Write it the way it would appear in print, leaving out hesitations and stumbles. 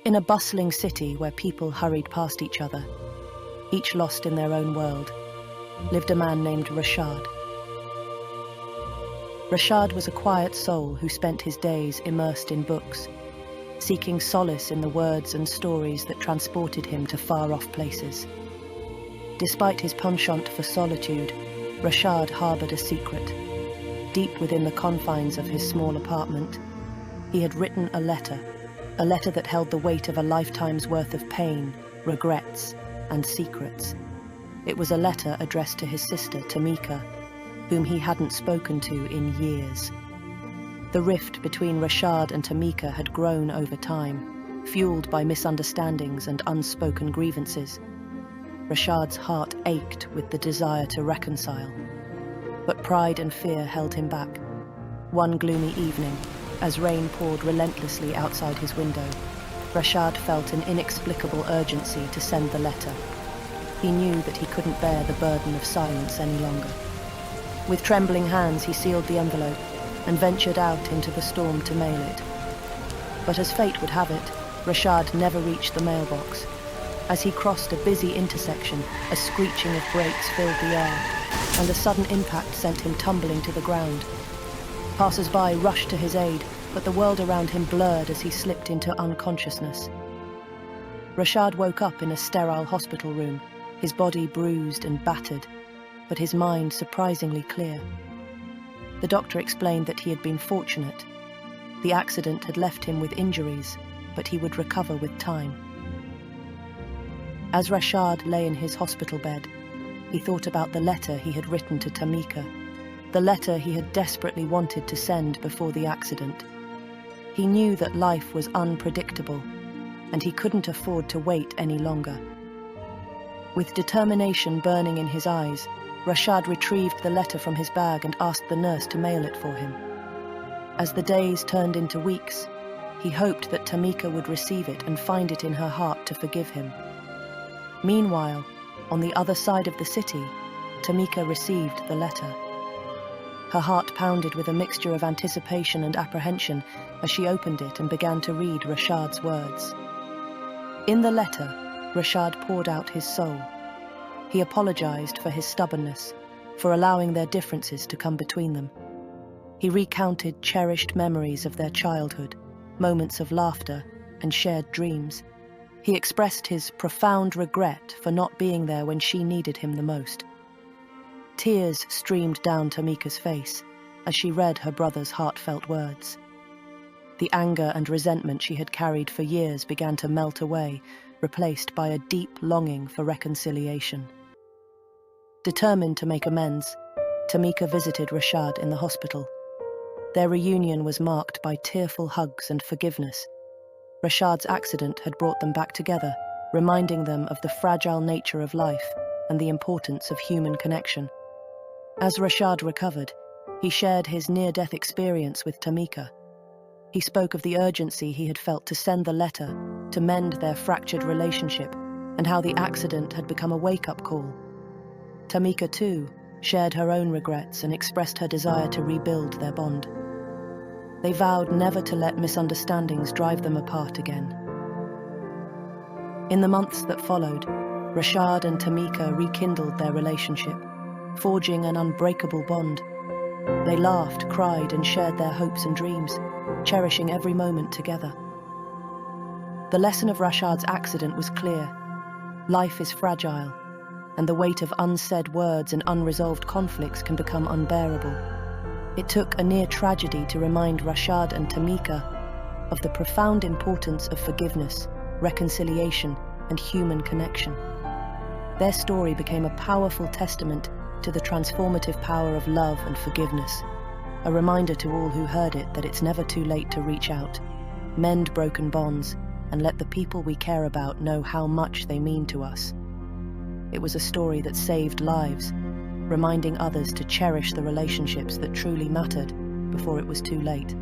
In a bustling city where people hurried past each other, each lost in their own world, lived a man named Rashad. Rashad was a quiet soul who spent his days immersed in books, seeking solace in the words and stories that transported him to far-off places. Despite his penchant for solitude, Rashad harbored a secret. Deep within the confines of his small apartment, he had written a letter that held the weight of a lifetime's worth of pain, regrets, and secrets. It was a letter addressed to his sister, Tamika, whom he hadn't spoken to in years. The rift between Rashad and Tamika had grown over time, fueled by misunderstandings and unspoken grievances. Rashad's heart ached with the desire to reconcile, but pride and fear held him back. One gloomy evening, as rain poured relentlessly outside his window, Rashad felt an inexplicable urgency to send the letter. He knew that he couldn't bear the burden of silence any longer. With trembling hands, he sealed the envelope and ventured out into the storm to mail it. But as fate would have it, Rashad never reached the mailbox. As he crossed a busy intersection, a screeching of brakes filled the air, and a sudden impact sent him tumbling to the ground. Passers-by rushed to his aid, but the world around him blurred as he slipped into unconsciousness. Rashad woke up in a sterile hospital room, his body bruised and battered, but his mind surprisingly clear. The doctor explained that he had been fortunate. The accident had left him with injuries, but he would recover with time. As Rashad lay in his hospital bed, he thought about the letter he had written to Tamika, the letter he had desperately wanted to send before the accident. He knew that life was unpredictable, and he couldn't afford to wait any longer. With determination burning in his eyes, Rashad retrieved the letter from his bag and asked the nurse to mail it for him. As the days turned into weeks, he hoped that Tamika would receive it and find it in her heart to forgive him. Meanwhile, on the other side of the city, Tamika received the letter. Her heart pounded with a mixture of anticipation and apprehension as she opened it and began to read Rashad's words. In the letter, Rashad poured out his soul. He apologized for his stubbornness, for allowing their differences to come between them. He recounted cherished memories of their childhood, moments of laughter and shared dreams. He expressed his profound regret for not being there when she needed him the most. Tears streamed down Tamika's face as she read her brother's heartfelt words. The anger and resentment she had carried for years began to melt away, replaced by a deep longing for reconciliation. Determined to make amends, Tamika visited Rashad in the hospital. Their reunion was marked by tearful hugs and forgiveness. Rashad's accident had brought them back together, reminding them of the fragile nature of life and the importance of human connection. As Rashad recovered, he shared his near-death experience with Tamika. He spoke of the urgency he had felt to send the letter to mend their fractured relationship and how the accident had become a wake-up call. Tamika, too, shared her own regrets and expressed her desire to rebuild their bond. They vowed never to let misunderstandings drive them apart again. In the months that followed, Rashad and Tamika rekindled their relationship, forging an unbreakable bond. They laughed, cried, and shared their hopes and dreams, cherishing every moment together. The lesson of Rashad's accident was clear. Life is fragile, and the weight of unsaid words and unresolved conflicts can become unbearable. It took a near tragedy to remind Rashad and Tamika of the profound importance of forgiveness, reconciliation, and human connection. Their story became a powerful testament to the transformative power of love and forgiveness, a reminder to all who heard it that it's never too late to reach out, mend broken bonds, and let the people we care about know how much they mean to us. It was a story that saved lives, reminding others to cherish the relationships that truly mattered before it was too late.